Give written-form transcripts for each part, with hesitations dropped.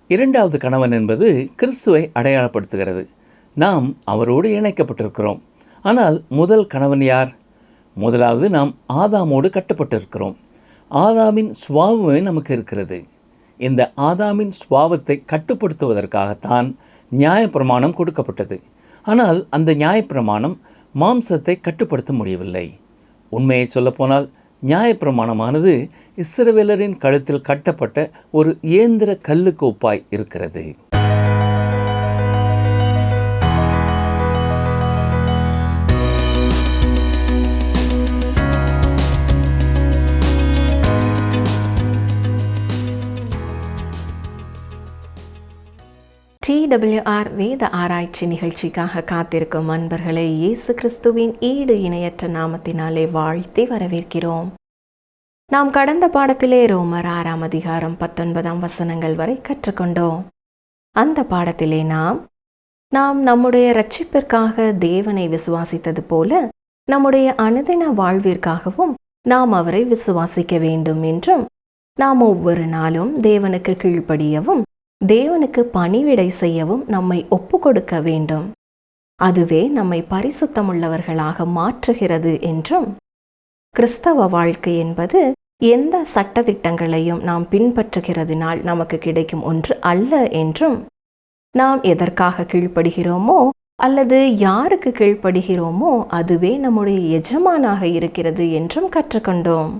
இரண்டாவது கணவன் என்பது கிறிஸ்துவை அடையாளப்படுத்துகிறது. நாம் அவரோடு இணைக்கப்பட்டிருக்கிறோம். ஆனால் முதல் கணவன் யார்? முதலாவது நாம் ஆதாமோடு கட்டப்பட்டிருக்கிறோம். ஆதாமின் சுபாவமே நமக்கு இருக்கிறது. இந்த ஆதாமின் சுபாவத்தை கட்டுப்படுத்துவதற்காகத்தான் நியாயப்பிரமாணம் கொடுக்கப்பட்டது. ஆனால் அந்த நியாயப்பிரமாணம் மாம்சத்தை கட்டுப்படுத்த முடியவில்லை. உண்மையை சொல்லப்போனால் நியாயப்பிரமாணமானது இஸ்ரவேலரின் கழுத்தில் கட்டப்பட்ட ஒரு இயந்திர கல்லுக்கு ஒப்பாய் இருக்கிறது. TWR வேத ஆராய்ச்சி நிகழ்ச்சிக்காக காத்திருக்கும் அன்பர்களை இயேசு கிறிஸ்துவின் ஈடு இணையற்ற நாமத்தினாலே வாழ்த்தி வரவேற்கிறோம். நாம் கடந்த பாடத்திலே ரோமர் 6 அதிகாரம் 19 வசனங்கள் வரை கற்றுக்கொண்டோம். அந்த பாடத்திலே நாம் நம்முடைய இரட்சிப்பிற்காக தேவனை விசுவாசித்தது போல நம்முடைய அனுதின வாழ்விற்காகவும் நாம் அவரை விசுவாசிக்க வேண்டும் என்றும், நாம் ஒவ்வொரு நாளும் தேவனுக்கு கீழ்ப்படியவும் தேவனுக்கு பணிவிடை செய்யவும் நம்மை ஒப்பு கொடுக்க வேண்டும், அதுவே நம்மை பரிசுத்தமுள்ளவர்களாக மாற்றுகிறது என்றும், கிறிஸ்தவ வாழ்க்கை என்பது எந்த சட்டதிட்டங்களையும் நாம் பின்பற்றுகிறதினால் நமக்கு கிடைக்கும் ஒன்று அல்ல என்றும், நாம் எதற்காக கீழ்ப்படுகிறோமோ அல்லது யாருக்கு கீழ்ப்படுகிறோமோ அதுவே நம்முடைய எஜமானாக இருக்கிறது என்றும் கற்றுக்கொண்டோம்.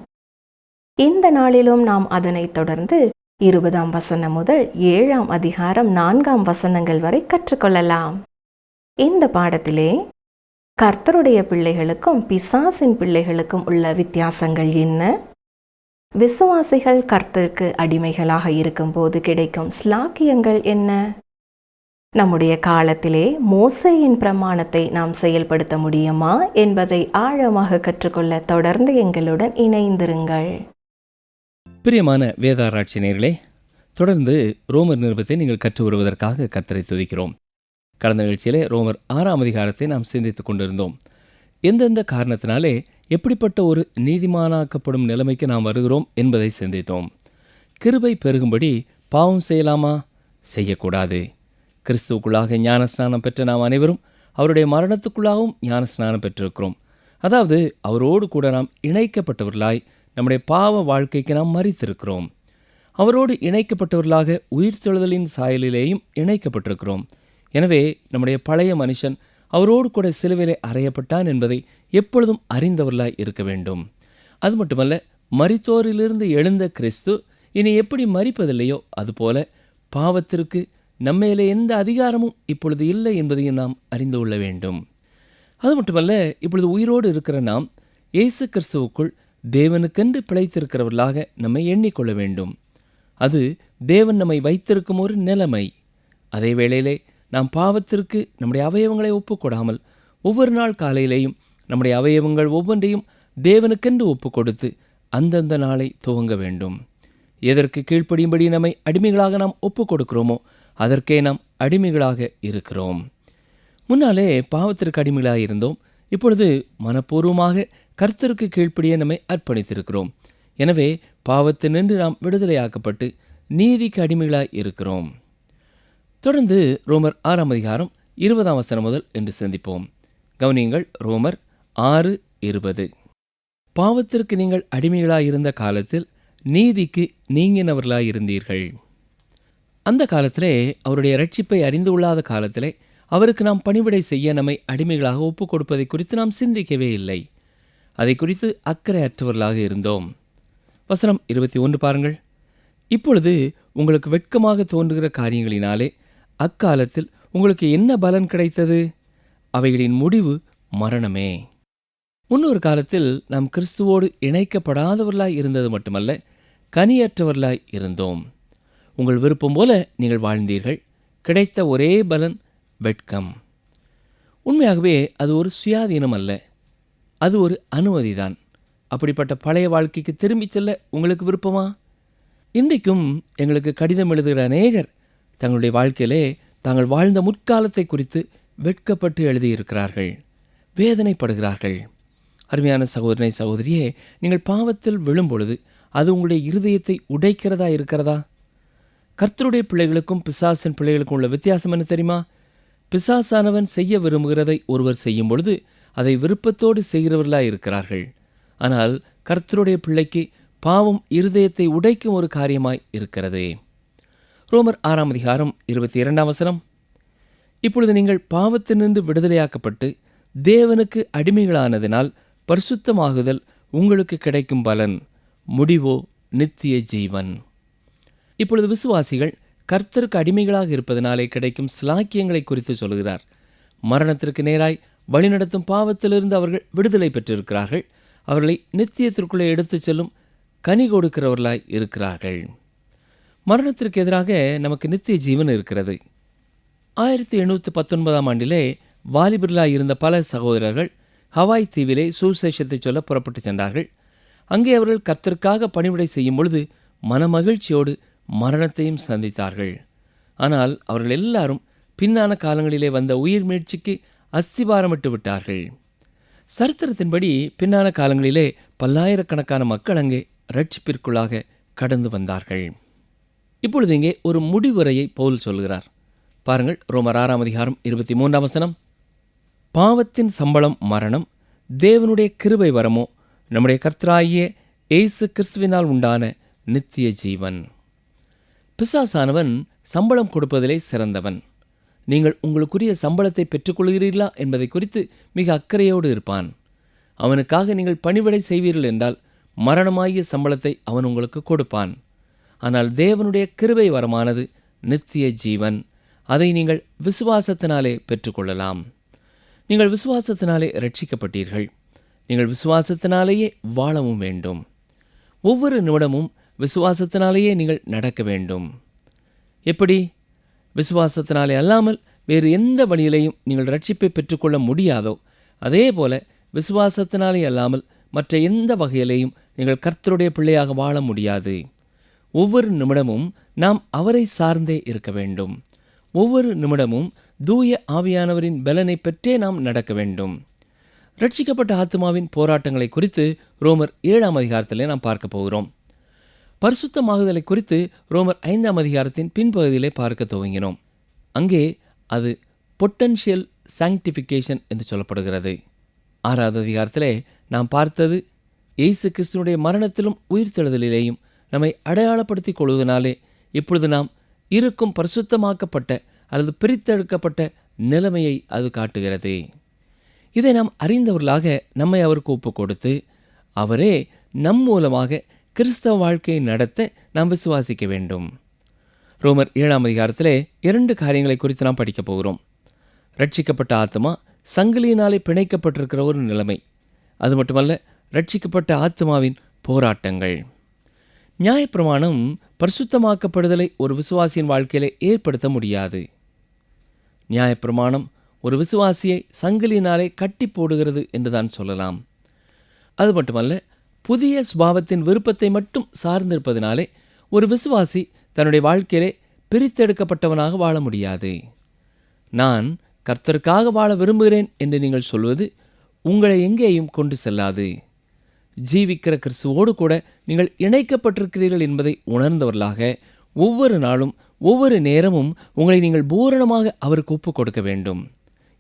இந்த நாளிலும் நாம் அதனை தொடர்ந்து 20 வசனம் முதல் 7 அதிகாரம் 4 வசனங்கள் வரை கற்றுக்கொள்ளலாம். இந்த பாடத்திலே கர்த்தருடைய பிள்ளைகளுக்கும் பிசாசின் பிள்ளைகளுக்கும் உள்ள வித்தியாசங்கள் என்ன, விசுவாசிகள் கர்த்தருக்கு அடிமைகளாக இருக்கும்போது கிடைக்கும் ஸ்லாக்கியங்கள் என்ன, நம்முடைய காலத்திலே மோசேயின் பிரமாணத்தை நாம் செயல்படுத்த முடியுமா என்பதை ஆழமாக கற்றுக்கொள்ள தொடர்ந்து எங்களுடன் இணைந்திருங்கள். பிரியமான வேதாராய்ச்சி நேயர்களே, தொடர்ந்து ரோமர் நிருபத்தை நீங்கள் கற்று வருவதற்காக கர்த்தரை துதிக்கிறோம். கடந்த நிகழ்ச்சியிலே ரோமர் 6 அதிகாரத்தை நாம் சிந்தித்துக் கொண்டிருந்தோம். எந்தெந்த காரணத்தினாலே எப்படிப்பட்ட ஒரு நீதிமானாக்கப்படும் நிலைமைக்கு நாம் வருகிறோம் என்பதை சிந்தித்தோம். கிருபை பெருகும்படி பாவம் செய்யலாமா? செய்யக்கூடாது. கிறிஸ்துவுக்குள்ளாக ஞானஸ்நானம் பெற்ற நாம் அனைவரும் அவருடைய மரணத்துக்குள்ளாகவும் ஞானஸ்நானம் பெற்றிருக்கிறோம். அதாவது அவரோடு கூட நாம் இணைக்கப்பட்டவர்களாய் நம்முடைய பாவ வாழ்க்கைக்கு நாம் மரித்திருக்கிறோம். அவரோடு இணைக்கப்பட்டவர்களாக உயிர்த்தெழுதலின் சாயலிலேயும் இணைக்கப்பட்டிருக்கிறோம். எனவே நம்முடைய பழைய மனுஷன் அவரோடு கூட சிலுவையிலே அறையப்பட்டான் என்பதை எப்பொழுதும் அறிந்தவர்களாய் இருக்க வேண்டும். அது மட்டுமல்ல, மரித்தோரிலிருந்து எழுந்த கிறிஸ்து இனி எப்படி மரிப்பதில்லையோ அதுபோல பாவத்திற்கு நம்மேலே எந்த அதிகாரமும் இப்பொழுது இல்லை என்பதையும் நாம் அறிந்து கொள்ள வேண்டும். அது மட்டுமல்ல, இப்பொழுது உயிரோடு இருக்கிற நாம் இயேசு கிறிஸ்துவுக்குள் தேவனுக்கென்று பிழைத்திருக்கிறவர்களாக நம்மை எண்ணிக்கொள்ள வேண்டும். அது தேவன் நம்மை வைத்திருக்கும் ஒரு நிலைமை. அதே வேளையிலே நாம் பாவத்திற்கு நம்முடைய அவயவங்களை ஒப்புக்கொடாமல் ஒவ்வொரு நாள் காலையிலேயும் நம்முடைய அவயவங்கள் ஒவ்வொன்றையும் தேவனுக்கென்று ஒப்பு கொடுத்து அந்தந்த நாளை துவங்க வேண்டும். எதற்கு கீழ்ப்படியும்படி நம்மை அடிமைகளாக நாம் ஒப்பு கொடுக்கிறோமோ அதற்கே நாம் அடிமைகளாக இருக்கிறோம். முன்னாலே பாவத்திற்கு அடிமைகளாக இருந்தோம். இப்பொழுது மனப்பூர்வமாக கர்த்தருக்கு கீழ்ப்படிய நம்மை அர்ப்பணித்திருக்கிறோம். எனவே பாவத்தினின்று நாம் விடுதலையாக்கப்பட்டு நீதிக்கு அடிமைகளாய் இருக்கிறோம். தொடர்ந்து ரோமர் 6 அதிகாரம் 20 வசனம் முதல் என்று சிந்திப்போம். கவனியுங்கள், ரோமர் 6:20. பாவத்திற்கு நீங்கள் அடிமைகளாயிருந்த காலத்தில் நீதிக்கு நீங்கினவர்களாயிருந்தீர்கள். அந்த காலத்திலே, அவருடைய இரட்சிப்பை அறிந்து கொள்ளாத காலத்திலே அவருக்கு நாம் பணிவிடை செய்ய நம்மை அடிமைகளாக ஒப்புக் கொடுப்பதை குறித்து நாம் சிந்திக்கவே இல்லை. அதை குறித்து அக்கறை அற்றவர்களாக இருந்தோம். வசனம் 21 பாருங்கள். இப்பொழுது உங்களுக்கு வெட்கமாக தோன்றுகிற காரியங்களினாலே அக்காலத்தில் உங்களுக்கு என்ன பலன் கிடைத்தது? அவைகளின் முடிவு மரணமே. முன்னொரு காலத்தில் நாம் கிறிஸ்துவோடு இணைக்கப்படாதவர்களாய் இருந்தது மட்டுமல்ல, கனியற்றவர்களாய் இருந்தோம். உங்கள் விருப்பம் போல நீங்கள் வாழ்ந்தீர்கள். கிடைத்த ஒரே பலன் வெட்கம். உண்மையாகவே அது ஒரு சுயாதீனம் அல்ல, அது ஒரு அனுமதிதான். அப்படிப்பட்ட பழைய வாழ்க்கைக்கு திரும்பிச் செல்ல உங்களுக்கு விருப்பமா? இன்றைக்கும் எங்களுக்கு கடிதம் எழுதுகிற அநேகர் தங்களுடைய வாழ்க்கையிலே தாங்கள் வாழ்ந்த முற்காலத்தை குறித்து வெட்கப்பட்டு எழுதியிருக்கிறார்கள், வேதனைப்படுகிறார்கள். அருமையான சகோதரனை சகோதரியே, நீங்கள் பாவத்தில் விழும்பொழுது அது உங்களுடைய இருதயத்தை உடைக்கிறதா இருக்கிறதா? கர்த்தருடைய பிள்ளைகளுக்கும் பிசாசின் பிள்ளைகளுக்கும் உள்ள வித்தியாசம் என்ன தெரியுமா? பிசாசானவன் செய்ய விரும்புகிறதை ஒருவர் செய்யும் பொழுது அதை விருப்பத்தோடு செய்கிறவர்களாய் இருக்கிறார்கள். ஆனால் கர்த்தருடைய பிள்ளைக்கு பாவம் இருதயத்தை உடைக்கும் ஒரு காரியமாய் இருக்கிறது. ரோமர் 6:22 இப்பொழுது நீங்கள் பாவத்தினின்று விடுதலையாக்கப்பட்டு தேவனுக்கு அடிமைகளானதினால் பரிசுத்தமாகுதல் உங்களுக்கு கிடைக்கும் பலன், முடிவோ நித்திய ஜீவன். இப்பொழுது விசுவாசிகள் கர்த்தருக்கு அடிமைகளாக இருப்பதனாலே கிடைக்கும் சிலாக்கியங்களை குறித்து சொல்கிறார். மரணத்திற்கு நேராய் வழிநடத்தும் பாவத்திலிருந்து அவர்கள் விடுதலை பெற்றிருக்கிறார்கள். அவர்களை நித்தியத்திற்குள்ளே எடுத்துச் செல்லும் கனி கொடுக்கிறவர்களாய் இருக்கிறார்கள். மரணத்திற்கு எதிராக நமக்கு நித்திய ஜீவன் இருக்கிறது. 1819 வாலிபர்களாய் இருந்த பல சகோதரர்கள் ஹவாய் தீவிலே சுவிசேஷத்தை சொல்ல புறப்பட்டு சென்றார்கள். அங்கே அவர்கள் கர்த்தருக்காக பணிவிடை செய்யும் பொழுது மனமகிழ்ச்சியோடு மரணத்தையும் சந்தித்தார்கள். ஆனால் அவர்கள் எல்லாரும் பின்னான காலங்களிலே வந்த உயிர் மீட்சிக்கு அஸ்திபாரமிட்டு விட்டார்கள். சரித்திரத்தின்படி பின்னான காலங்களிலே பல்லாயிரக்கணக்கான மக்கள் அங்கே ரட்சிப்பிற்குள்ளாக கடந்து வந்தார்கள். இப்பொழுது இங்கே ஒரு முடிவுரையை பவுல் சொல்கிறார். பாருங்கள், ரோமர் 6:23 பாவத்தின் சம்பளம் மரணம், தேவனுடைய கிருபை வரமோ நம்முடைய கர்த்தராகிய இயேசு கிறிஸ்துவினால் உண்டான நித்திய ஜீவன். பிசாசானவன் சம்பளம் கொடுப்பதிலே சிறந்தவன். நீங்கள் உங்களுக்குரிய சம்பளத்தை பெற்றுக்கொள்கிறீர்களா என்பதை குறித்து மிக அக்கறையோடு இருப்பான். அவனுக்காக நீங்கள் பணிவிடை செய்வீர்கள் என்றால் மரணமாகிய சம்பளத்தை அவன் உங்களுக்கு கொடுப்பான். ஆனால் தேவனுடைய கிருபை வரமானது நித்திய ஜீவன். அதை நீங்கள் விசுவாசத்தினாலே பெற்றுக்கொள்ளலாம். நீங்கள் விசுவாசத்தினாலே ரட்சிக்கப்பட்டீர்கள். நீங்கள் விசுவாசத்தினாலேயே வாழவும் வேண்டும். ஒவ்வொரு நிமிடமும் விசுவாசத்தினாலேயே நீங்கள் நடக்க வேண்டும். எப்படி? விசுவாசத்தினாலே அல்லாமல் வேறு எந்த வழியிலையும் நீங்கள் ரட்சிப்பை பெற்றுக்கொள்ள முடியாதோ அதே போல விசுவாசத்தினாலே அல்லாமல் மற்ற எந்த வகையிலையும் நீங்கள் கர்த்தருடைய பிள்ளையாக வாழ முடியாது. ஒவ்வொரு நிமிடமும் நாம் அவரை சார்ந்தே இருக்க வேண்டும். ஒவ்வொரு நிமிடமும் தூய ஆவியானவரின் பலனை பெற்றே நாம் நடக்க வேண்டும். ரட்சிக்கப்பட்ட ஆத்மாவின் போராட்டங்களை குறித்து ரோமர் 7 நாம் பார்க்க போகிறோம். பரிசுத்தமாகுதலை குறித்து ரோமர் 5 பின்பகுதியிலே பார்க்க துவங்கினோம். அங்கே அது பொட்டன்ஷியல் சாங்டிஃபிகேஷன் என்று சொல்லப்படுகிறது. 6 நாம் பார்த்தது இயேசு கிறிஸ்துவினுடைய மரணத்திலும் உயிர்த்தெழுதலிலேயும் நம்மை அடையாளப்படுத்திக் கொள்வதனாலே இப்பொழுது நாம் இருக்கும் பரிசுத்தமாக்கப்பட்ட அல்லது பிரித்தெடுக்கப்பட்ட நிலைமையை அது காட்டுகிறது. இதை நாம் அறிந்தவர்களாக நம்மை அவருக்கு ஒப்புக் கொடுத்து அவரே நம் மூலமாக கிறிஸ்தவ வாழ்க்கையை நடத்த நாம் விசுவாசிக்க வேண்டும். ரோமர் 7 2 காரியங்களை குறித்து நாம் படிக்கப் போகிறோம். ரட்சிக்கப்பட்ட ஆத்மா சங்கிலியினாலே பிணைக்கப்பட்டிருக்கிற ஒரு நிலைமை. அது மட்டுமல்ல, ரட்சிக்கப்பட்ட ஆத்மாவின் போராட்டங்கள். நியாயப்பிரமாணம் பரிசுத்தமாக்கப்படுதலை ஒரு விசுவாசியின் வாழ்க்கையிலே ஏற்படுத்த முடியாது. நியாயப்பிரமாணம் ஒரு விசுவாசியை சங்கிலியினாலே கட்டி போடுகிறது என்றுதான் சொல்லலாம். அது மட்டுமல்ல, புதிய சுபாவத்தின் விருப்பத்தை மட்டும் சார்ந்திருப்பதினாலே ஒரு விசுவாசி தன்னுடைய வாழ்க்கையிலே பிரித்தெடுக்கப்பட்டவனாக வாழ முடியாது. நான் கர்த்தருக்காக வாழ விரும்புகிறேன் என்று நீங்கள் சொல்வது உங்களை எங்கேயும் கொண்டு செல்லாது. ஜீவிக்கிற கிறிஸ்துவோடு கூட நீங்கள் இணைக்கப்பட்டிருக்கிறீர்கள் என்பதை உணர்ந்தவர்களாக ஒவ்வொரு நாளும் ஒவ்வொரு நேரமும் உங்களை நீங்கள் பூரணமாக அவருக்கு ஒப்புக் கொடுக்க வேண்டும்.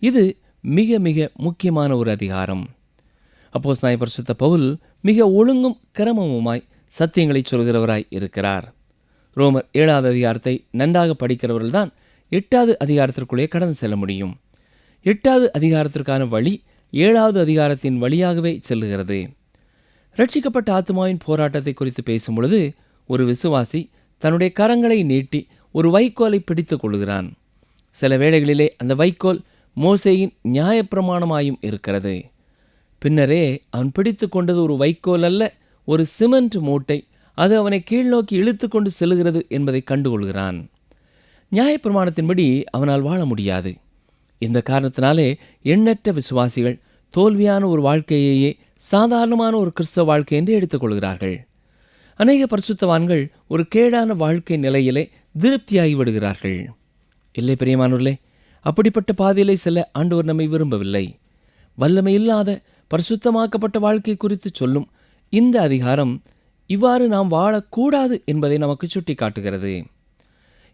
இது மிக மிக முக்கியமான ஒரு அதிகாரம். அப்போஸ்தலனாகிய பரிசுத்த பவுல் மிக ஒழுங்கும் கிரமமுமாய் சத்தியங்களை சொல்கிறவராய் இருக்கிறார். ரோமர் 7 நன்றாக படிக்கிறவர்கள்தான் 8 கடந்து செல்ல முடியும். 8 வழி 7 வழியாகவே செல்லுகிறது. ரட்சிக்கப்பட்ட ஆத்மாவின் போராட்டத்தை குறித்து பேசும் பொழுது ஒரு விசுவாசி தன்னுடைய கரங்களை நீட்டி ஒரு வைக்கோலை பிடித்துக் கொள்கிறான். சில வேளைகளிலே அந்த வைக்கோல் மோசேயின் நியாயப்பிரமாணமாயும் இருக்கிறது. பின்னரே அவன் பிடித்து கொண்டது ஒரு வைக்கோல் அல்ல, ஒரு சிமெண்ட் மூட்டை. அது அவனை கீழ்நோக்கி இழுத்து கொண்டு செல்கிறது என்பதை கண்டுகொள்கிறான். நியாயப்பிரமாணத்தின்படி அவனால் வாழ முடியாது. இந்த காரணத்தினாலே எண்ணற்ற விசுவாசிகள் தோல்வியான ஒரு வாழ்க்கையையே சாதாரணமான ஒரு கிறிஸ்தவ வாழ்க்கை என்று எடுத்துக்கொள்கிறார்கள். அநேக பரிசுத்தவான்கள் ஒரு கேடான வாழ்க்கை நிலையிலே திருப்தியாகி விடுகிறார்கள். இல்லை பிரியமானவர்களே, அப்படிப்பட்ட பாதையிலே செல்ல ஆண்டவர் நம்மை விரும்பவில்லை. வல்லமை இல்லாத பரிசுத்தமாக்கப்பட்ட வாழ்க்கை குறித்து சொல்லும் இந்த அதிகாரம் இவ்வாறு நாம் வாழக்கூடாது என்பதை நமக்கு சுட்டி காட்டுகிறது.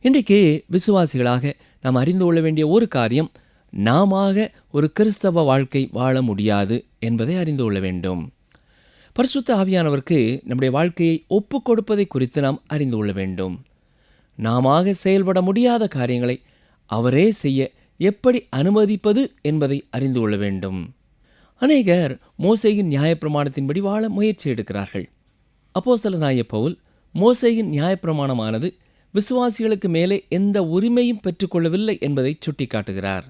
இன்றைக்கு விசுவாசிகளாக நாம் அறிந்து கொள்ள வேண்டிய ஒரு காரியம், நாம ஒரு கிறிஸ்தவ வாழ்க்கை வாழ முடியாது என்பதை அறிந்து கொள்ள வேண்டும். பரிசுத்த ஆவியானவருக்கு நம்முடைய வாழ்க்கையை ஒப்புக் கொடுப்பதை குறித்து நாம் அறிந்து கொள்ள வேண்டும். நாம செயல்பட முடியாத காரியங்களை அவரே செய்ய எப்படி அனுமதிப்பது என்பதை அறிந்து கொள்ள வேண்டும். அநேகர் மோசேயின் நியாயப்பிரமாணத்தின்படி வாழ முயற்சி எடுக்கிறார்கள். அப்போஸ்தலனாகிய பவுல் மோசேயின் நியாயப்பிரமாணமானது விசுவாசிகளுக்கு மேலே எந்த உரிமையும் பெற்றுக்கொள்ளவில்லை என்பதை சுட்டிக்காட்டுகிறார்.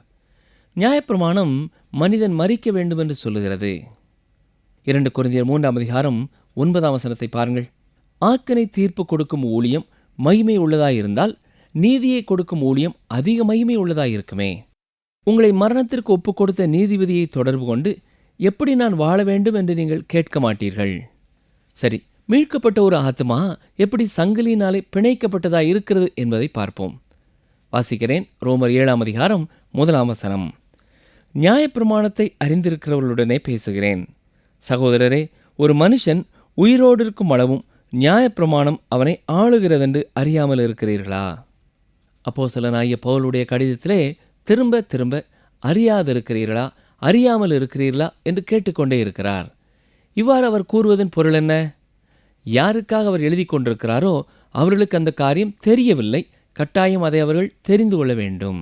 நியாயப்பிரமாணம் மனிதன் மரிக்க வேண்டும் என்று சொல்லுகிறது. 2 கொரிந்தியர் 3:9 பாருங்கள். ஆக்கினை தீர்ப்பு கொடுக்கும் ஊழியம் மகிமை உள்ளதாயிருந்தால் நீதியை கொடுக்கும் ஊழியம் அதிக மகிமை உள்ளதாயிருக்குமே. உங்களை மரணத்திற்கு ஒப்புக் கொடுத்த நீதிபதியை தொடர்பு கொண்டு எப்படி நான் வாழ வேண்டும் என்று நீங்கள் கேட்க மாட்டீர்கள். சரி, மீட்கப்பட்ட ஒரு ஆத்மா எப்படி சங்கிலினாலே பிணைக்கப்பட்டதா இருக்கிறது என்பதை பார்ப்போம். வாசிக்கிறேன். ரோமர் 7:1. நியாயப்பிரமாணத்தை அறிந்திருக்கிறவர்களுடனே பேசுகிறேன். சகோதரரே, ஒரு மனுஷன் உயிரோடு இருக்கும் அளவும் நியாயப்பிரமாணம் அவனை ஆளுகிறதென்று அறியாமல் இருக்கிறீர்களா? அப்போஸ்தலனாகிய பவுலுடைய கடிதத்திலே திரும்ப திரும்ப அறியாதிருக்கிறீர்களா, அறியாமல் இருக்கிறீர்களா என்று கேட்டுக்கொண்டே இருக்கிறார். இவ்வாறு அவர் கூறுவதன் பொருள் என்ன? யாருக்காக அவர் எழுதி கொண்டிருக்கிறாரோ அவர்களுக்கு அந்த காரியம் தெரியவில்லை. கட்டாயம் அதை அவர்கள் தெரிந்து கொள்ள வேண்டும்.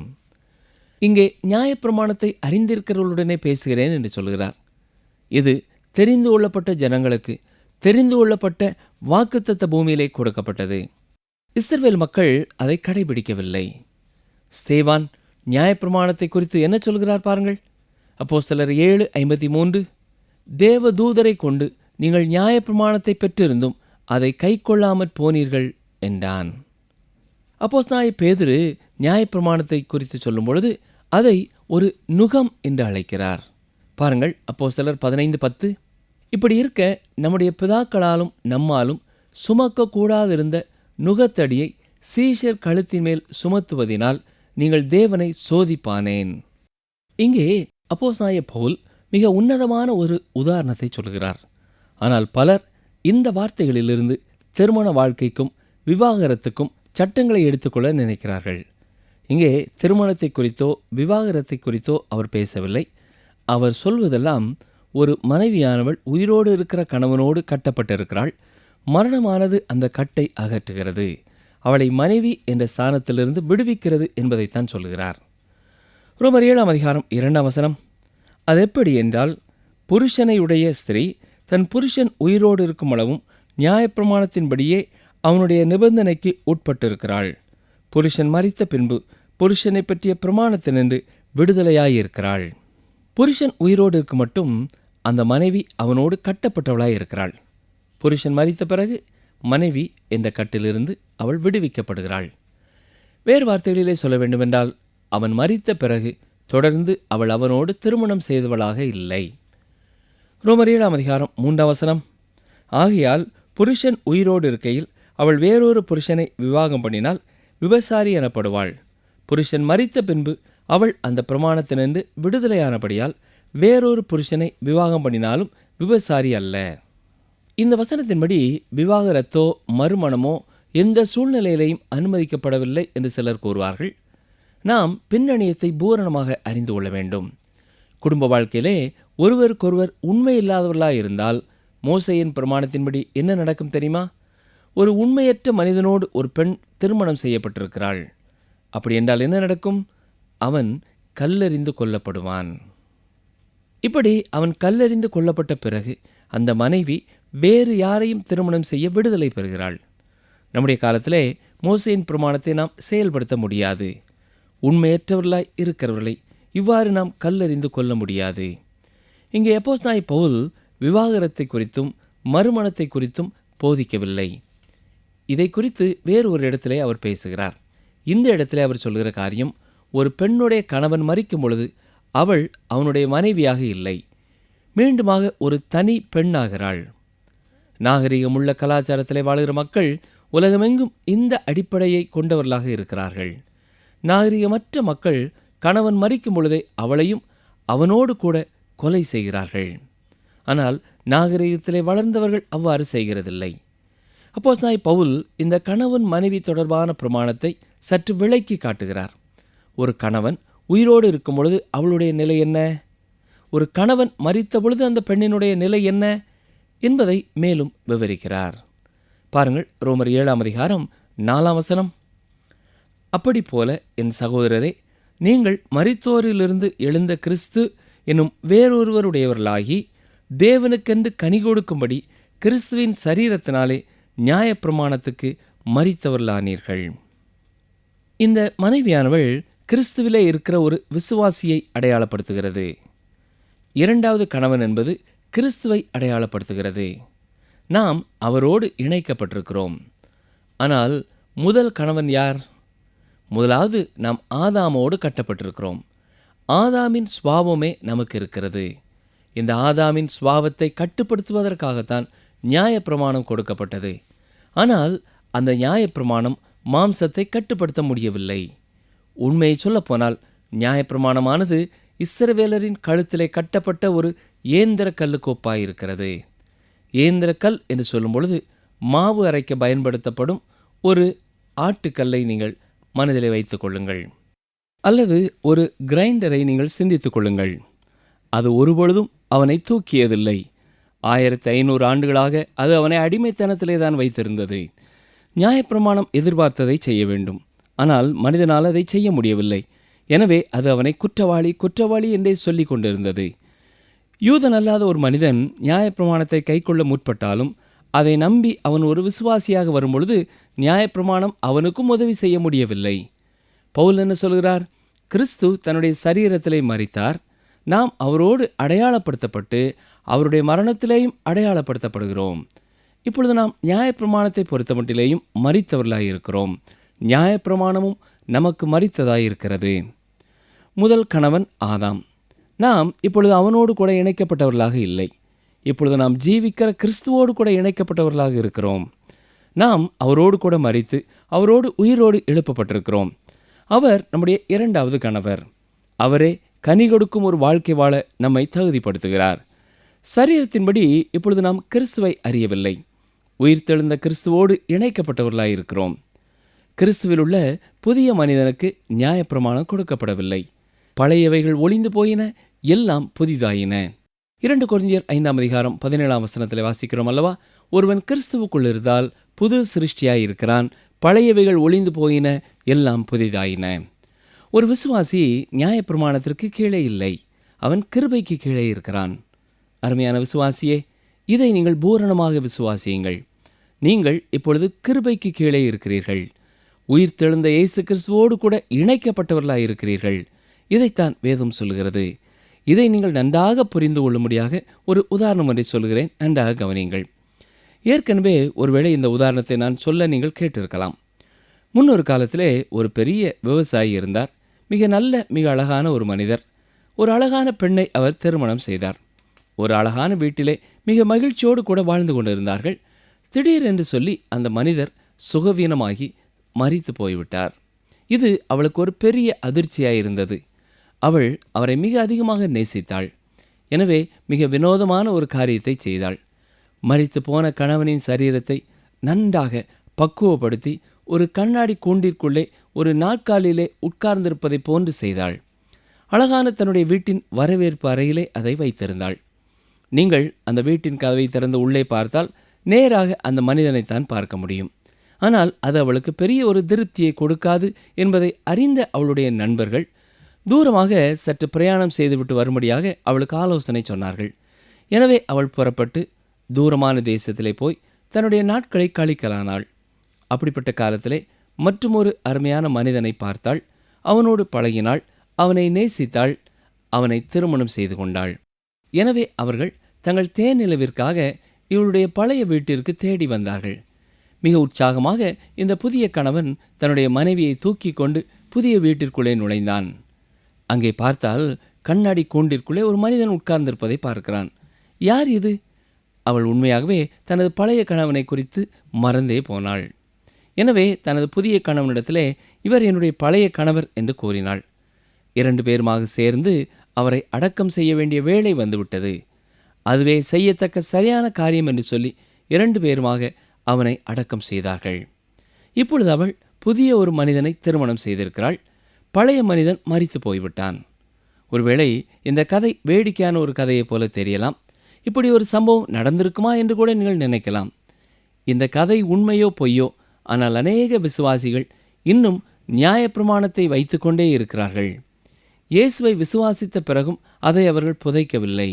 இங்கே நியாயப்பிரமாணத்தை அறிந்திருக்கிறவர்களுடனே பேசுகிறேன் என்று சொல்கிறார். இது தெரிந்து கொள்ளப்பட்ட ஜனங்களுக்கு, தெரிந்து கொள்ளப்பட்ட வாக்குத்தத்த பூமியிலே கொடுக்கப்பட்டது. இஸ்ரவேல் மக்கள் அதை கடைபிடிக்கவில்லை. ஸ்தேவான் நியாயப்பிரமாணத்தை குறித்து என்ன சொல்கிறார் பாருங்கள். அப்போஸ்தலர் 7:53, தேவதூதரை கொண்டு நீங்கள் நியாயப்பிரமாணத்தை பெற்றிருந்தும் அதை கைக்கொள்ளாமற் போனீர்கள் என்றான். அப்போஸ்தலனாகிய பேதுரு நியாயப்பிரமாணத்தை குறித்து சொல்லும் பொழுது அதை ஒரு நுகம் என்று அழைக்கிறார். பாருங்கள், அப்போஸ்தலர் 15:10. இப்படி இருக்க நம்முடைய பிதாக்களாலும் நம்மாலும் சுமக்கக்கூடாதிருந்த நுகத்தடியை சீஷர் கழுத்தின் மேல் சுமத்துவதினால் நீங்கள் தேவனை சோதிப்பானேன். இங்கே அப்போஸ்தலனாகிய பவுல் மிக உன்னதமான ஒரு உதாரணத்தை சொல்கிறார். ஆனால் பலர் இந்த வார்த்தைகளிலிருந்து திருமண வாழ்க்கைக்கும் விவாகரத்துக்கும் சட்டங்களை எடுத்துக்கொள்ள நினைக்கிறார்கள். இங்கே திருமணத்தை குறித்தோ விவாகரத்தை குறித்தோ அவர் பேசவில்லை. அவர் சொல்வதெல்லாம், ஒரு மனைவியானவள் உயிரோடு இருக்கிற கணவனோடு கட்டப்பட்டிருக்கிறாள். மரணமானது அந்த கட்டை அகற்றுகிறது, அவளை மனைவி என்ற ஸ்தானத்திலிருந்து விடுவிக்கிறது என்பதைத்தான் சொல்கிறார். ரோமர் 7:2. அது எப்படி என்றால், புருஷனை உடைய ஸ்திரீ தன் புருஷன் உயிரோடு இருக்கும் அளவும் நியாயப்பிரமாணத்தின்படியே அவனுடைய நிபந்தனைக்கு உட்பட்டிருக்கிறாள். புருஷன் மரித்த பின்பு புருஷனை பற்றிய பிரமாணத்தினின்று விடுதலையாயிருக்கிறாள். புருஷன் உயிரோடு இருக்கும் மட்டும் அந்த மனைவி அவனோடு கட்டப்பட்டவளாய் இருக்கிறாள். புருஷன் மரித்த பிறகு மனைவி என்ற கட்டிலிருந்து அவள் விடுவிக்கப்படுகிறாள். வேறு வார்த்தைகளிலே சொல்ல வேண்டுமென்றால், அவன் மரித்த பிறகு தொடர்ந்து அவள் அவனோடு திருமணம் செய்தவளாக இல்லை. ரோமர் 7:3. ஆகையால் புருஷன் உயிரோடு இருக்கையில் அவள் வேறொரு புருஷனை விவாகம் பண்ணினால் விபசாரி எனப்படுவாள். புருஷன் மரித்த பின்பு அவள் அந்த பிரமாணத்தினின்று விடுதலையானபடியால் வேறொரு புருஷனை விவாகம் பண்ணினாலும் விபசாரி அல்ல. இந்த வசனத்தின்படி விவாகரத்தோ மறுமணமோ எந்த சூழ்நிலையிலையும் அனுமதிக்கப்படவில்லை என்று சிலர் கூறுவார்கள். நாம் பின்னணியத்தை பூரணமாக அறிந்து கொள்ள வேண்டும். குடும்ப வாழ்க்கையிலே ஒருவருக்கொருவர் உண்மை இல்லாதவர்களாக இருந்தால் மோசேயின் பிரமாணத்தின்படி என்ன நடக்கும் தெரியுமா? ஒரு உண்மையற்ற மனிதனோடு ஒரு பெண் திருமணம் செய்யப்பட்டிருக்கிறாள். அப்படி என்றால் என்ன நடக்கும்? அவன் கல்லெறிந்து கொல்லப்படுவான். இப்படி அவன் கல்லெறிந்து கொல்லப்பட்ட பிறகு அந்த மனைவி வேறு யாரையும் திருமணம் செய்ய விடுதலை பெறுகிறாள். நம்முடைய காலத்திலே மோசேயின் பிரமாணத்தை நாம் செயல்படுத்த முடியாது. உண்மையற்றவர்களாய் இருக்கிறவர்களை இவ்வாறு நாம் கல்லெறிந்து கொள்ள முடியாது. இங்கே அப்போஸ்தலனாகிய பவுல் விவாகரத்தை குறித்தும் மறுமணத்தை குறித்தும் போதிக்கவில்லை. இதை குறித்து வேறு ஒரு இடத்திலே அவர் பேசுகிறார். இந்த இடத்திலே அவர் சொல்கிற காரியம், ஒரு பெண்ணுடைய கணவன் மரிக்கும் பொழுது அவள் அவனுடைய மனைவியாக இல்லை, மீண்டுமாக ஒரு தனி பெண்ணாகிறாள். நாகரிகமுள்ள கலாச்சாரத்திலே வாழுகிற மக்கள் உலகமெங்கும் இந்த அடிப்படையை கொண்டவர்களாக இருக்கிறார்கள். நாகரிகமற்ற மக்கள் கணவன் மரிக்கும் பொழுதே அவளையும் அவனோடு கூட கொலை செய்கிறார்கள். ஆனால் நாகரிகத்திலே வளர்ந்தவர்கள் அவ்வாறு செய்கிறதில்லை. அப்போஸ்தலனாகிய பவுல் இந்த கணவன் மனைவி தொடர்பான பிரமாணத்தை சற்று விளக்கி காட்டுகிறார். ஒரு கணவன் உயிரோடு இருக்கும் பொழுது அவளுடைய நிலை என்ன, ஒரு கணவன் மரித்த பொழுது அந்த பெண்ணினுடைய நிலை என்ன என்பதை மேலும் விவரிக்கிறார். பாருங்கள், ரோமர் 7ஆம் அதிகாரம் 4ஆம் வசனம். அப்படி போல என் சகோதரரே, நீங்கள் மரித்தோரிலிருந்து எழுந்த கிறிஸ்து என்னும் வேறொருவருடையவர்களாகி தேவனுக்கென்று கனி கொடுக்கும்படி கிறிஸ்துவின் சரீரத்தினாலே நியாயப்பிரமாணத்துக்கு மரித்தவர்களானீர்கள். இந்த மனைவியானவள் கிறிஸ்துவிலே இருக்கிற ஒரு விசுவாசியை அடையாளப்படுத்துகிறது. இரண்டாவது கணவன் என்பது கிறிஸ்துவை அடையாளப்படுத்துகிறது. நாம் அவரோடு இணைக்கப்பட்டிருக்கிறோம். ஆனால் முதல் கணவன் யார்? முதலாவது நாம் ஆதாமோடு கட்டப்பட்டிருக்கிறோம். ஆதாமின் சுபாவமே நமக்கு இருக்கிறது. இந்த ஆதாமின் சுபாவத்தை கட்டுப்படுத்துவதற்காகத்தான் நியாயப்பிரமாணம் கொடுக்கப்பட்டது. ஆனால் அந்த நியாயப்பிரமாணம் மாம்சத்தை கட்டுப்படுத்த முடியவில்லை. உண்மையை சொல்லப்போனால் நியாயப்பிரமாணமானது இஸ்ரவேலரின் கழுத்திலே கட்டப்பட்ட ஒரு ஏந்திர கல்லுக்கோப்பாயிருக்கிறது. ஏந்திர கல் என்று சொல்லும் பொழுது மாவு அரைக்க பயன்படுத்தப்படும் ஒரு ஆட்டுக்கல்லை நீங்கள் மனதிலே வைத்துக் கொள்ளுங்கள், அல்லது ஒரு கிரைண்டரை நீங்கள் சிந்தித்துக் கொள்ளுங்கள். அது ஒருபொழுதும் அவனை தூக்கியதில்லை. 1500 ஆண்டுகளாக அது அவனை அடிமைத்தனத்திலே தான் வைத்திருந்தது. நியாயப்பிரமாணம் எதிர்பார்த்ததை செய்ய வேண்டும், ஆனால் மனிதனால் அதை செய்ய முடியவில்லை. எனவே அது அவனை குற்றவாளி குற்றவாளி என்றே சொல்லிக் கொண்டிருந்தது. யூதன் அல்லாத ஒரு மனிதன் நியாயப்பிரமாணத்தை கைக்கொள்ள முற்பட்டாலும் அதை நம்பி அவன் ஒரு விசுவாசியாக வரும்பொழுது நியாயப்பிரமாணம் அவனுக்கும் உதவி செய்ய முடியவில்லை. பவுல் என்ன சொல்கிறார்? கிறிஸ்து தன்னுடைய சரீரத்திலே மரித்தார். நாம் அவரோடு அடையாளப்படுத்தப்பட்டு அவருடைய மரணத்திலேயும் அடையாளப்படுத்தப்படுகிறோம். இப்பொழுது நாம் நியாயப்பிரமாணத்தை பொறுத்தமட்டிலேயும் மரித்தவர்களாய் இருக்கிறோம். நியாயப்பிரமாணமும் நமக்கு மரித்ததாயிருக்கிறது. முதல் கணவன் ஆதாம். நாம் இப்பொழுது அவனோடு கூட இணைக்கப்பட்டவர்களாக இல்லை. இப்பொழுது நாம் ஜீவிக்கிற கிறிஸ்துவோடு கூட இணைக்கப்பட்டவர்களாக இருக்கிறோம். நாம் அவரோடு கூட மரித்து அவரோடு உயிரோடு எழுப்பப்பட்டிருக்கிறோம். அவர் நம்முடைய இரண்டாவது கணவர். அவரே கனி கொடுக்கும் ஒரு வாழ்க்கை வாழ நம்மை தகுதிப்படுத்துகிறார். சரீரத்தின்படி இப்பொழுது நாம் கிறிஸ்துவை அறியவில்லை. உயிர்த்தெழுந்த கிறிஸ்துவோடு இணைக்கப்பட்டவர்களாயிருக்கிறோம். கிறிஸ்துவில் உள்ள புதிய மனிதனுக்கு நியாயப்பிரமாணம் கொடுக்கப்படவில்லை. பழையவைகள் ஒளிந்து போயின, எல்லாம் புதிதாயின. 2 கொரிந்தியர் 5ஆம் அதிகாரம் 17ஆம் வசனத்தில் வாசிக்கிறோம் அல்லவா? ஒருவன் கிறிஸ்துவுக்குள் இருந்தால் புது சிருஷ்டியாயிருக்கிறான், பழையவைகள் ஒளிந்து போயின, எல்லாம் புதிதாயின. ஒரு விசுவாசி நியாயப்பிரமாணத்திற்கு கீழே இல்லை, அவன் கிருபைக்கு கீழே இருக்கிறான். அருமையான விசுவாசியே, இதை நீங்கள் பூரணமாக விசுவாசியுங்கள். நீங்கள் இப்பொழுது கிருபைக்கு கீழே இருக்கிறீர்கள். உயிர்த்தெழுந்த இயேசு கிறிஸ்துவோடு கூட இணைக்கப்பட்டவர்களாக இருக்கிறீர்கள். இதைத்தான் வேதம் சொல்கிறது. இதை நீங்கள் நன்றாக புரிந்து கொள்ளும்படியாக ஒரு உதாரணம் ஒன்றை சொல்கிறேன், நன்றாக கவனியுங்கள். ஏற்கனவே ஒருவேளை இந்த உதாரணத்தை நான் சொல்ல நீங்கள் கேட்டிருக்கலாம். முன்னொரு காலத்திலே ஒரு பெரிய விவசாயி இருந்தார். மிக நல்ல, மிக அழகான ஒரு மனிதர். ஒரு அழகான பெண்ணை அவர் திருமணம் செய்தார். ஒரு அழகான வீட்டிலே மிக மகிழ்ச்சியோடு கூட வாழ்ந்து கொண்டிருந்தார்கள். திடீரென்று சொல்லி அந்த மனிதர் சுகவீனமாகி மரித்து போய்விட்டார். இது அவளுக்கு ஒரு பெரிய அதிர்ச்சியாயிருந்தது. அவள் அவரை மிக அதிகமாக நேசித்தாள். எனவே மிக வினோதமான ஒரு காரியத்தை செய்தாள். மரித்து போன கணவனின் சரீரத்தை நன்றாக பக்குவப்படுத்தி ஒரு கண்ணாடி கூண்டிற்குள்ளே ஒரு நாற்காலியிலே உட்கார்ந்திருப்பதை போன்று செய்தாள். அழகான தன்னுடைய வீட்டின் வரவேற்பு அறையிலே அதை வைத்திருந்தாள். நீங்கள் அந்த வீட்டின் கதவை திறந்து உள்ளே பார்த்தால் நேராக அந்த மனிதனைத்தான் பார்க்க முடியும். ஆனால் அது அவளுக்கு பெரிய ஒரு திருப்தியை கொடுக்காது என்பதை அறிந்த அவளுடைய நண்பர்கள் தூரமாக சற்று பிரயாணம் செய்துவிட்டு வரும்படியாக அவளுக்கு ஆலோசனை சொன்னார்கள். எனவே அவள் புறப்பட்டு தூரமான தேசத்திலே போய் தன்னுடைய நாட்களை கழிக்கலானாள். அப்படிப்பட்ட காலத்திலே மற்றுமொரு அருமையான மனிதனை பார்த்தாள். அவனோடு பழகினாள், அவனை நேசித்தாள், அவனை திருமணம் செய்து கொண்டாள். எனவே அவர்கள் தங்கள் தேனிலவிற்காக இவளுடைய பழைய வீட்டிற்கு தேடி வந்தார்கள். மிக உற்சாகமாக இந்த புதிய கணவன் தன்னுடைய மனைவியை தூக்கி கொண்டு புதிய வீட்டிற்குள்ளே நுழைந்தான். அங்கே பார்த்தால் கண்ணாடி கூண்டிற்குள்ளே ஒரு மனிதன் உட்கார்ந்திருப்பதை பார்க்கிறான். யார் இது? அவள் உண்மையாகவே தனது பழைய கணவனை குறித்து மறந்தே போனாள். எனவே தனது புதிய கணவனிடத்திலே இவர் என்னுடைய பழைய கணவர் என்று கூறினாள். 2 பேருமாக சேர்ந்து அவரை அடக்கம் செய்ய வேண்டிய வேளை வந்துவிட்டது. அதுவே செய்யத்தக்க சரியான காரியம் என்று சொல்லி 2 பேருமாக அவனை அடக்கம் செய்தார்கள். இப்பொழுது அவள் புதிய ஒரு மனிதனை திருமணம் செய்திருக்கிறாள். பழைய மனிதன் மரித்து போய்விட்டான். ஒருவேளை இந்த கதை வேடிக்கையான ஒரு கதையைப் போல தெரியலாம். இப்படி ஒரு சம்பவம் நடந்திருக்குமா என்று கூட நீங்கள் நினைக்கலாம். இந்த கதை உண்மையோ பொய்யோ, ஆனால் அநேக விசுவாசிகள் இன்னும் நியாயப்பிரமாணத்தை வைத்துக்கொண்டே இருக்கிறார்கள். இயேசுவை விசுவாசித்த பிறகும் அதை அவர்கள் புதைக்கவில்லை.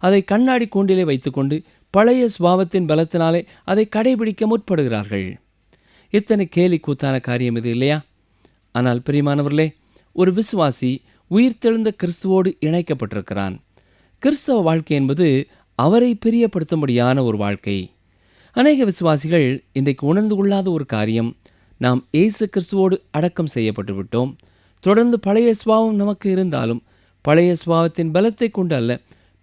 அதை கண்ணாடி கூண்டிலே வைத்துக்கொண்டு பழைய சுபாவத்தின் பலத்தினாலே அதை கடைபிடிக்க முற்படுகிறார்கள். இத்தனை கேலி கூத்தான காரியம் இது இல்லையா? ஆனால் பிரியமானவர்களே, ஒரு விசுவாசி உயிர்த்தெழுந்த கிறிஸ்துவோடு இணைக்கப்பட்டிருக்கிறான். கிறிஸ்தவ வாழ்க்கை என்பது அவரை பிரியப்படுத்தும்படியான ஒரு வாழ்க்கை. அநேக விசுவாசிகள் இன்றைக்கு உணர்ந்து கொள்ளாத ஒரு காரியம், நாம் இயேசு கிறிஸ்துவோடு அடக்கம் செய்யப்பட்டு விட்டோம். தொடர்ந்து பழைய சுபாவம் நமக்கு இருந்தாலும் பழைய சுபாவத்தின் பலத்தை கொண்டு அல்ல,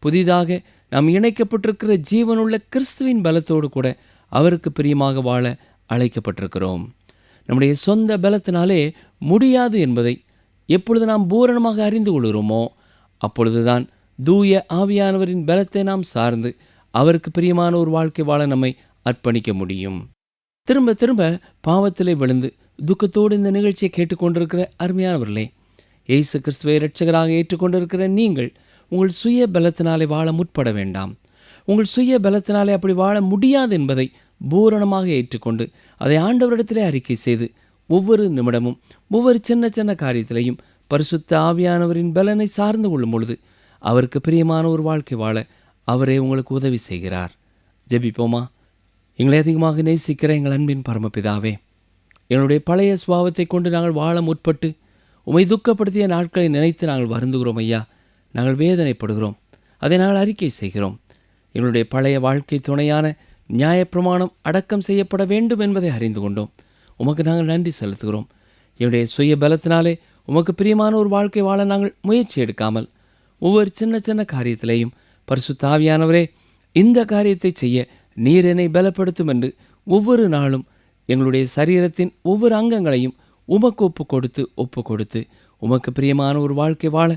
புதிதாக நாம் இணைக்கப்பட்டிருக்கிற ஜீவனுள்ள கிறிஸ்துவின் பலத்தோடு கூட அவருக்கு பிரியமாக வாழ அழைக்கப்பட்டிருக்கிறோம். நம்முடைய சொந்த பலத்தினாலே முடியாது என்பதை எப்பொழுது நாம் பூரணமாக அறிந்து கொள்கிறோமோ அப்பொழுதுதான் தூய ஆவியானவரின் பலத்தை நாம் சார்ந்து அவருக்கு பிரியமான ஒரு வாழ்க்கை வாழ நம்மை அர்ப்பணிக்க முடியும். திரும்ப திரும்ப பாவத்திலே விழுந்து துக்கத்தோடு இந்த நிகழ்ச்சியை கேட்டுக்கொண்டிருக்கிற அருமையானவர்களே, இயேசு கிறிஸ்துவை இரட்சகராக ஏற்றுக்கொண்டிருக்கிற நீங்கள் உங்கள் சுய பலத்தினாலே வாழ முற்பட வேண்டாம். உங்கள் சுய பலத்தினாலே அப்படி வாழ முடியாது என்பதை பூரணமாக ஏற்றுக்கொண்டு அதை ஆண்டவரிடத்திலே அறிக்கை செய்து ஒவ்வொரு நிமிடமும் ஒவ்வொரு சின்ன சின்ன காரியத்திலையும் பரிசுத்த ஆவியானவரின் பலனை சார்ந்து கொள்ளும் பொழுது அவருக்கு பிரியமான ஒரு வாழ்க்கை வாழ அவரே உங்களுக்கு உதவி செய்கிறார். ஜெபிப்போமா. எங்களை அதிகமாக நேசிக்கிற எங்கள் அன்பின் பரமபிதாவே, எங்களுடைய பழைய சுபாவத்தை கொண்டு நாங்கள் வாழ முற்பட்டு உம்மை துக்கப்படுத்திய நாட்களை நினைத்து நாங்கள் வருந்துகிறோம் ஐயா. நாங்கள் வேதனைப்படுகிறோம். அதை நாங்கள் அறிக்கை செய்கிறோம். எங்களுடைய பழைய வாழ்க்கை துணையான நியாயப்பிரமாணம் அடக்கம் செய்யப்பட வேண்டும் என்பதை அறிந்து கொண்டோம். உமக்கு நாங்கள் நன்றி செலுத்துகிறோம். என்னுடைய சுய பலத்தினாலே உமக்கு பிரியமான ஒரு வாழ்க்கை வாழ நாங்கள் முயற்சி எடுக்காமல் ஒவ்வொரு சின்ன சின்ன காரியத்திலேயும் பரிசுத்த ஆவியானவரே, இந்த காரியத்தை செய்ய நீர் என்னை பலப்படுத்தும் என்று ஒவ்வொரு நாளும் எங்களுடைய சரீரத்தின் ஒவ்வொரு அங்கங்களையும் உமக்கு ஒப்பு கொடுத்து உமக்கு பிரியமான ஒரு வாழ்க்கை வாழ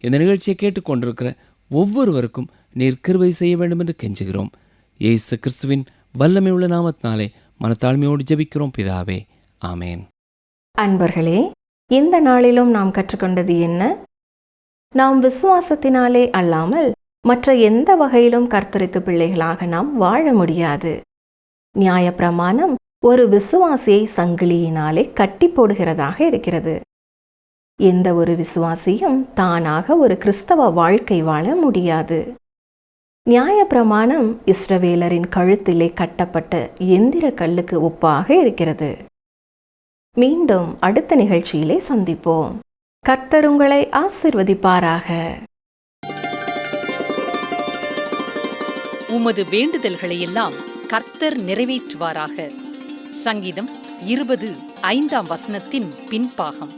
இந்த நிகழ்ச்சியை கேட்டுக்கொண்டிருக்கிற ஒவ்வொருவருக்கும் நீர் கிருபை செய்ய வேண்டும் என்று கெஞ்சுகிறோம். இயேசு கிறிஸ்துவின் வல்லமை உள்ள நாமத்தினாலே மனத்தாழ்மையோடு ஜெபிக்கிறோம் பிதாவே, ஆமேன். அன்பர்களே, இந்த நாளிலும் நாம் கற்றுக்கொண்டது என்ன? நாம் விசுவாசத்தினாலே அல்லாமல் மற்ற எந்த வகையிலும் கர்த்தருக்கு பிள்ளைகளாக நாம் வாழ முடியாது. நியாயப்பிரமாணம் ஒரு விசுவாசியை சங்கிலியினாலே கட்டி போடுகிறதாக இருக்கிறது. எந்த ஒரு விசுவாசியும் தானாக ஒரு கிறிஸ்தவ வாழ்க்கை வாழ முடியாது. நியாயப்பிரமாணம் இஸ்ரவேலரின் கழுத்திலே கட்டப்பட்ட எந்திர கல்லுக்கு ஒப்பாக இருக்கிறது. மீண்டும் அடுத்த நிகழ்ச்சியிலே சந்திப்போம். கர்த்தர் உங்களை ஆசீர்வதிப்பாராக. உமது வேண்டுதல்களை எல்லாம் கர்த்தர் நிறைவேற்றுவாராக. சங்கீதம் 20:5 பின்பாகம்.